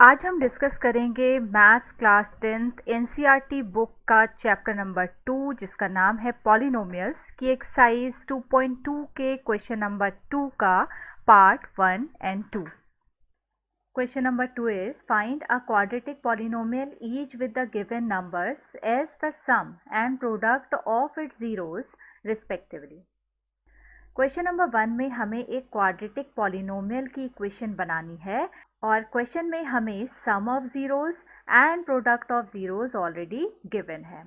आज हम डिस्कस करेंगे maths class 10th NCERT book का चैप्टर नंबर 2 जिसका नाम है पॉलिनोमियल्स की एक्सरसाइज 2.2 के क्वेश्चन नंबर 2 का part 1 and 2. Question number 2 is find a quadratic polynomial each with the given numbers as the sum and product of its zeros respectively. Question number 1 में हमें एक quadratic polynomial की equation बनानी है और question में हमें sum of zeros and product of zeros already given है.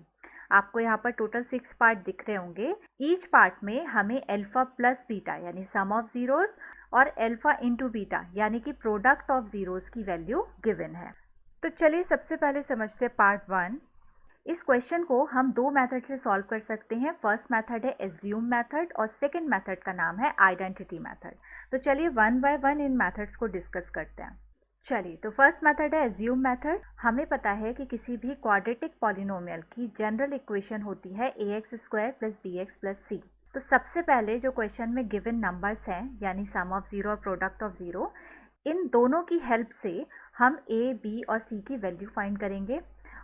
आपको यहाँ पर टोटल 6 पार्ट दिख रहे होंगे. ईच पार्ट में हमें अल्फा प्लस बीटा यानी सम ऑफ ज़ीरोज़ और अल्फा इंटू बीटा यानी कि प्रोडक्ट ऑफ ज़ीरोज़ की वैल्यू गिवन है. तो चलिए सबसे पहले समझते हैं पार्ट 1. इस क्वेश्चन को हम दो मेथड से सॉल्व कर सकते हैं. फर्स्ट मेथड है एज्यूम मेथड और सेकंड मेथड का नाम है आइडेंटिटी मेथड. तो चलिए one by one in methods को डिस्कस करते हैं. चलिए तो फर्स्ट मेथड है एज्यूम मेथड. हमें पता है कि किसी भी क्वाड्रेटिक पॉलिनोमियल की जनरल इक्वेशन होती है ax square plus bx plus c. तो सबसे पहले जो क्वेश्चन में गिवन नंबर्स हैं यानी सम ऑफ ज़ीरो और प्रोडक्ट ऑफ ज़ीरो, इन दोनों की हेल्प से हम a, b और c की वैल्यू फाइंड करेंगे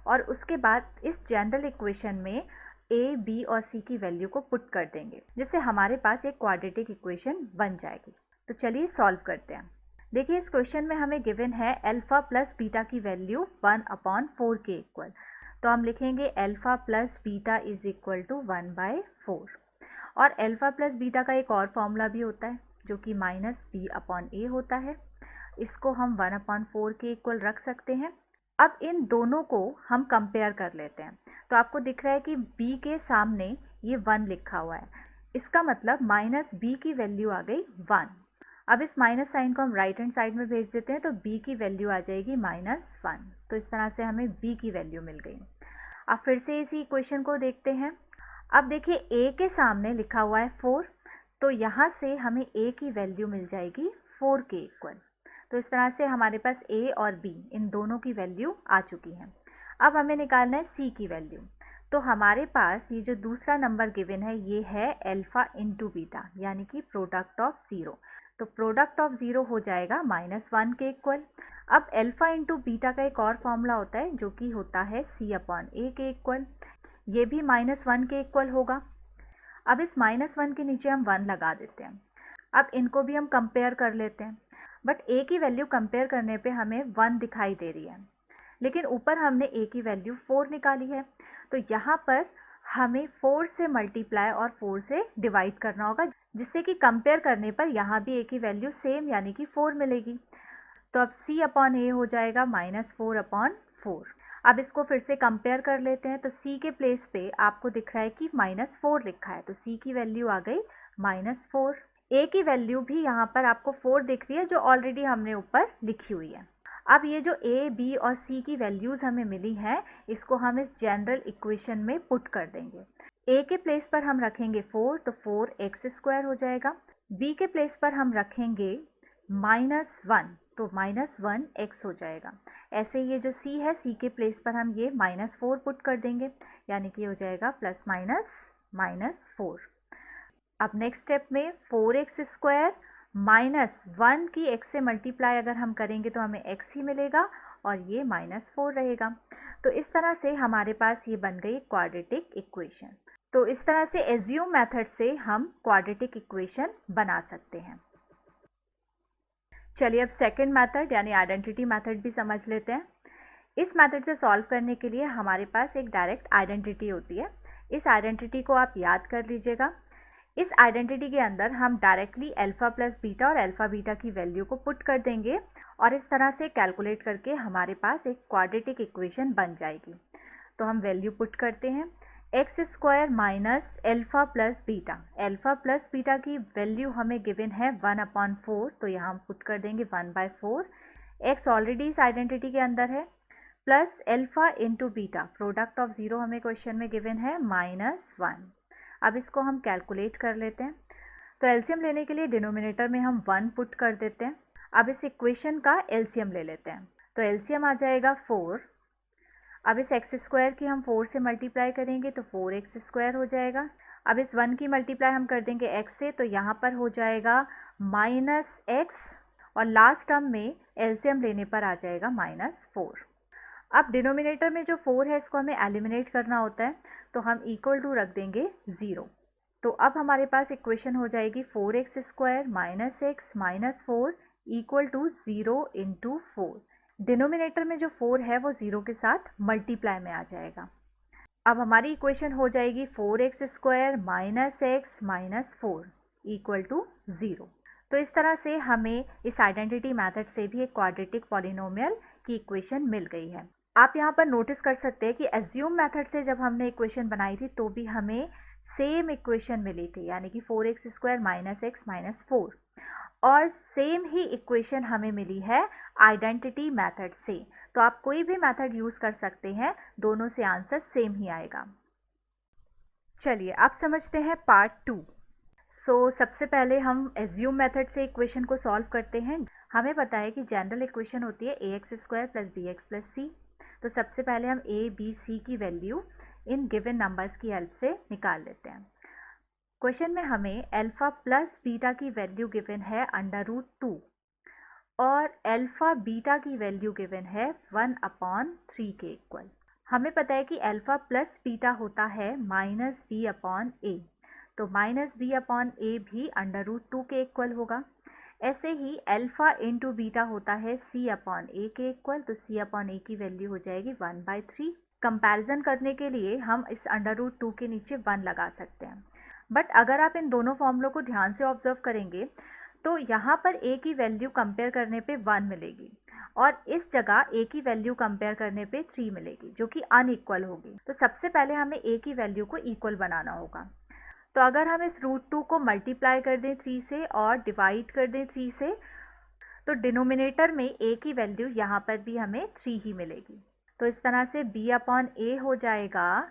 और उसके बाद इस जनरल इक्वेशन में a, b और c की वैल्यू को पुट कर देंगे जिससे हमारे पास एक क्वाड्रेटिक इक्वेशन बन जाएगी. तो चलिए सॉल्व करते हैं. देखिए इस क्वेश्चन में हमें गिवन है अल्फा प्लस बीटा की वैल्यू 1/4 के इक्वल. तो हम लिखेंगे alpha plus beta is equal to 1/4. और अल्फा प्लस बीटा का एक और फॉर्मूला भी होता है जो कि -b/a होता है. इसको हम 1/4 के इक्वल रख सकते हैं. अब इन दोनों को हम कंपेयर कर लेते हैं. तो आपको दिख रहा है कि b के सामने ये 1 लिखा हुआ है. इसका मतलब -b की वैल्यू आ गई 1. अब इस माइनस साइन को हम राइट हैंड साइड में भेज देते हैं तो b की वैल्यू आ जाएगी -1. तो इस तरह से हमें b की वैल्यू मिल गई. अब फिर से इसी इक्वेशन को देखते हैं. अब देखिए a के सामने लिखा हुआ है 4, तो यहाँ से हमें a की वैल्यू मिल जाएगी 4 के इक्वल. तो इस तरह से हमारे पास a और b इन दोनों की वैल्यू आ चुकी है. अब हमें निकालना है c की वैल्यू. तो हमारे पास ये जो दूसरा नंबर गिवन है ये है अल्फा इंटू बीटा यानी कि प्रोडक्ट ऑफ ज़ीरो. तो प्रोडक्ट ऑफ ज़ीरो हो जाएगा -1 के इक्वल. अब अल्फा इंटू बीटा का एक और फॉर्मूला होता है जो कि होता है c/a के इक्वल. ये भी -1 के इक्वल होगा. अब इस -1 के नीचे हम 1 लगा देते हैं. अब इनको भी हम कंपेयर कर लेते हैं. बट a की वैल्यू कंपेयर करने पे हमें 1 दिखाई दे रही है, लेकिन ऊपर हमने a की वैल्यू 4 निकाली है. तो यहाँ पर हमें 4 से मल्टीप्लाई और 4 से डिवाइड करना होगा जिससे कि कंपेयर करने पर यहाँ भी a की वैल्यू सेम यानी कि 4 मिलेगी. तो अब c/a हो जाएगा -4/4. अब इसको फिर से कंपेयर कर लेते हैं. तो c के प्लेस पे आपको दिख रहा है कि -4 लिखा है, तो c की वैल्यू आ गई -4. a की वैल्यू भी यहाँ पर आपको 4 दिख रही है जो ऑलरेडी हमने ऊपर लिखी हुई है. अब ये जो a, b और c की वैल्यूज़ हमें मिली हैं इसको हम इस जनरल इक्वेशन में पुट कर देंगे. a के प्लेस पर हम रखेंगे 4, तो 4x² हो जाएगा. b के प्लेस पर हम रखेंगे -1, तो -1x हो जाएगा. ऐसे ये जो c है c के प्लेस पर हम ये -4 पुट कर देंगे यानी कि हो जाएगा प्लस माइनस -4. अब नेक्स्ट स्टेप में 4x² -1 की x से मल्टीप्लाई अगर हम करेंगे तो हमें x ही मिलेगा और ये -4 रहेगा. तो इस तरह से हमारे पास ये बन गई क्वाड्रेटिक इक्वेशन. तो इस तरह से एज्यूम मेथड से हम क्वाड्रेटिक इक्वेशन बना सकते हैं. चलिए अब सेकंड मेथड यानी आइडेंटिटी मेथड भी समझ लेते हैं. इस मेथड से सॉल्व करने के लिए हमारे पास एक डायरेक्ट आइडेंटिटी होती है. इस आइडेंटिटी को आप याद कर लीजिएगा. इस आइडेंटिटी के अंदर हम डायरेक्टली अल्फा प्लस बीटा और अल्फा बीटा की वैल्यू को पुट कर देंगे और इस तरह से कैलकुलेट करके हमारे पास एक क्वाड्रेटिक इक्वेशन बन जाएगी. तो हम वैल्यू पुट करते हैं. x² minus alpha plus beta. Alpha plus beta की वैल्यू हमें गिवन है 1/4, तो यहाँ हम पुट कर देंगे 1/4. x ऑलरेडी इस आइडेंटिटी के अंदर है plus alpha into beta product of zero हमें क्वेश्चन में गिवन है -1. अब इसको हम कैलकुलेट कर लेते हैं. तो एलसीएम लेने के लिए डिनोमिनेटर में हम 1 पुट कर देते हैं. अब इस इक्वेशन का एलसीएम ले लेते हैं. तो एलसीएम आ जाएगा 4. अब इस x² की हम 4 से मल्टीप्लाई करेंगे तो 4x² हो जाएगा. अब इस 1 की मल्टीप्लाई हम कर देंगे x से, तो यहाँ पर हो जाएगा -x और लास्ट टर्म में एलसीएम लेने पर आ जाएगा -4। अब डिनोमिनेटर में जो 4 है इसको हमें एलिमिनेट करना होता है, तो हम इक्वल टू रख देंगे 0। तो अब हमारे पास इक्वेशन हो जाएगी 4x square minus x minus 4 equal to 0 into 4। Denominator में जो 4 है वो 0 के साथ मल्टीप्लाई में आ जाएगा। अब हमारी इक्वेशन हो जाएगी 4x square minus x minus 4 equal to 0। तो इस तरह से हमें इस आइडेंटिटी मेथड से भी एक क्वाड्रेटिक पॉलिनोमियल की इक्वेशन मिल गई है। आप यहाँ पर नोटिस कर सकते हैं कि एज्यूम मेथड से जब हमने इक्वेशन बनाई थी तो भी हमें सेम इक्वेशन मिली थी, यानी कि 4x square minus x minus 4, और सेम ही इक्वेशन हमें मिली है आइडेंटिटी मेथड से। तो आप कोई भी मेथड यूज़ कर सकते हैं, दोनों से आंसर सेम ही आएगा। चलिए अब समझते हैं पार्ट 2। सबसे पहले हम एज्यूम मेथड से इक्वेशन को सॉल्व करते हैं। हमें पता है कि जनरल इक्वेशन होती है ax square plus B X plus C. तो सबसे पहले हम a, b, c की वैल्यू इन गिवन नंबर्स की हेल्प से निकाल लेते हैं। क्वेश्चन में हमें अल्फ़ा प्लस बीटा की वैल्यू गिवन है √2 और अल्फ़ा बीटा की वैल्यू गिवन है 1/3 के इक्वल। हमें पता है कि अल्फ़ा प्लस बीटा होता है -b/a, तो -b/a भी √2 के इक्वल होगा। ऐसे ही अल्फ़ा इंटू बीटा होता है c/a के इक्वल, तो c/a की वैल्यू हो जाएगी 1/3। कंपैरिजन करने के लिए हम इस √2 के नीचे 1 लगा सकते हैं, बट अगर आप इन दोनों फॉर्मूलों को ध्यान से ऑब्जर्व करेंगे तो यहाँ पर a की वैल्यू कंपेयर करने पे 1 मिलेगी और इस जगह a की वैल्यू कंपेयर करने पे 3 मिलेगी, जो कि अनइक्वल होगी। तो सबसे पहले हमें a की वैल्यू को इक्वल बनाना होगा। तो अगर हम इस √2 को मल्टीप्लाई कर दें 3 से और डिवाइड कर दें 3 से, तो डिनोमिनेटर में a की वैल्यू यहाँ पर भी हमें 3 ही मिलेगी। तो इस तरह से b/a हो जाएगा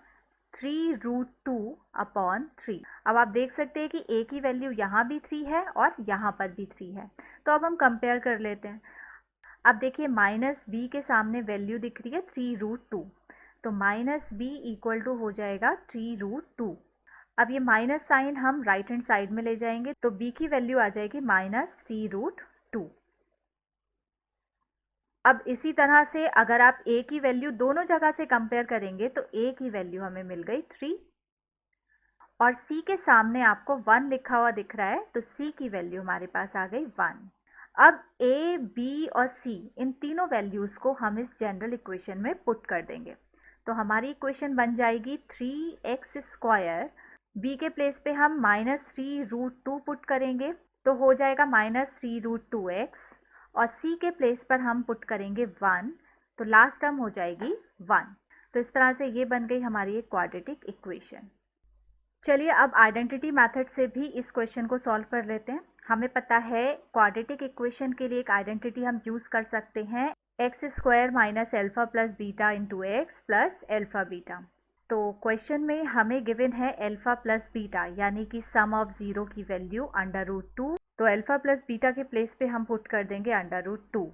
3√2/3। अब आप देख सकते हैं कि a की वैल्यू यहाँ भी 3 है और यहाँ पर भी 3 है। तो अब हम कंपेयर कर लेते हैं। अब देखिए माइनस b के सामने वैल्यू दिख रही है 3√2, तो माइनस b इक्वल टू हो जाएगा 3√2। अब ये माइनस साइन हम राइट हैंड साइड में ले जाएंगे, तो b की वैल्यू आ जाएगी -3√2। अब इसी तरह से अगर आप a की वैल्यू दोनों जगह से कंपेयर करेंगे तो a की वैल्यू हमें मिल गई 3 और c के सामने आपको 1 लिखा हुआ दिख रहा है, तो c की वैल्यू हमारे पास आ गई 1। अब a, b और c इन तीनों वैल्यूज़ को हम इस जनरल इक्वेशन में पुट कर देंगे, तो हमारी इक्वेशन बन जाएगी 3x स्क्वायर। b के प्लेस पे हम -3√2 पुट करेंगे तो हो जाएगा -3√2x, और c के प्लेस पर हम पुट करेंगे 1, तो लास्ट टर्म हो जाएगी 1। तो इस तरह से ये बन गई हमारी एक क्वाड्रेटिक इक्वेशन। चलिए अब आइडेंटिटी मेथड से भी इस क्वेश्चन को सॉल्व कर लेते हैं। हमें पता है क्वाड्रेटिक इक्वेशन के लिए एक आइडेंटिटी हम यूज़ कर सकते हैं x square minus alpha plus beta into x plus alpha beta. तो क्वेश्चन में हमें गिवन है अल्फ़ा प्लस बीटा, यानी कि सम ऑफ 0 की वैल्यू √2, तो अल्फ़ा प्लस बीटा के प्लेस पे हम पुट कर देंगे √2।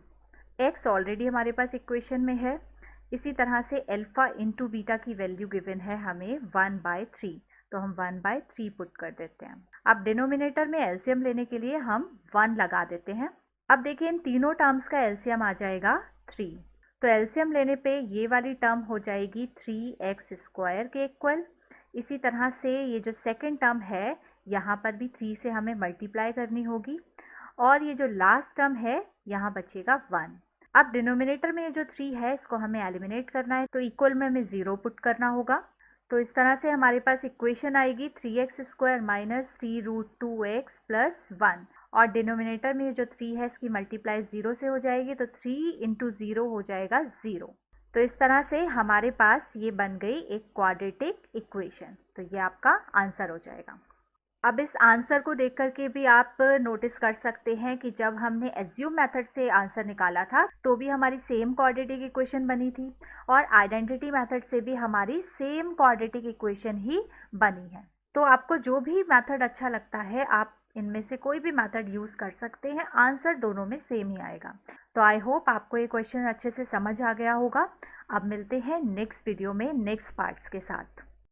एक्स ऑलरेडी हमारे पास इक्वेशन में है। इसी तरह से अल्फ़ा इंटू बीटा की वैल्यू गिवन है हमें 1/3, तो हम 1/3 पुट कर देते हैं। अब डिनोमिनेटर में एलसीएम लेने के लिए हम 1 लगा देते हैं। अब देखिए इन तीनों टर्म्स का एलसीएम आ जाएगा 3, तो एलसीएम लेने पे ये वाली टर्म हो जाएगी 3x स्क्वायर के इक्वल। इसी तरह से ये जो सेकंड टर्म है यहाँ पर भी 3 से हमें मल्टीप्लाई करनी होगी, और ये जो लास्ट टर्म है यहाँ बचेगा 1। अब डिनोमिनेटर में ये जो 3 है इसको हमें एलिमिनेट करना है, तो इक्वल में हमें 0 पुट करना होगा। तो इस तरह से हमारे पास इक्वेशन आएगी 3x square minus 3√2x plus 1, और डिनोमिनेटर में जो 3 है इसकी मल्टीप्लाई 0 से हो जाएगी, तो 3 इंटू 0 हो जाएगा 0। तो इस तरह से हमारे पास ये बन गई एक क्वाड्रेटिक इक्वेशन, तो ये आपका आंसर हो जाएगा। अब इस आंसर को देख करके भी आप नोटिस कर सकते हैं कि जब हमने एज्यूम मेथड से आंसर निकाला था तो भी हमारी सेम क्वाड्रेटिक इक्वेशन बनी थी, और आइडेंटिटी मेथड से भी हमारी सेम क्वाड्रेटिक इक्वेशन ही बनी है। तो आपको जो भी मेथड अच्छा लगता है आप इनमें से कोई भी मेथड यूज़ कर सकते हैं, आंसर दोनों में सेम ही आएगा। तो आई होप आपको ये क्वेश्चन अच्छे से समझ आ गया होगा। अब मिलते हैं नेक्स्ट वीडियो में नेक्स्ट पार्ट्स के साथ।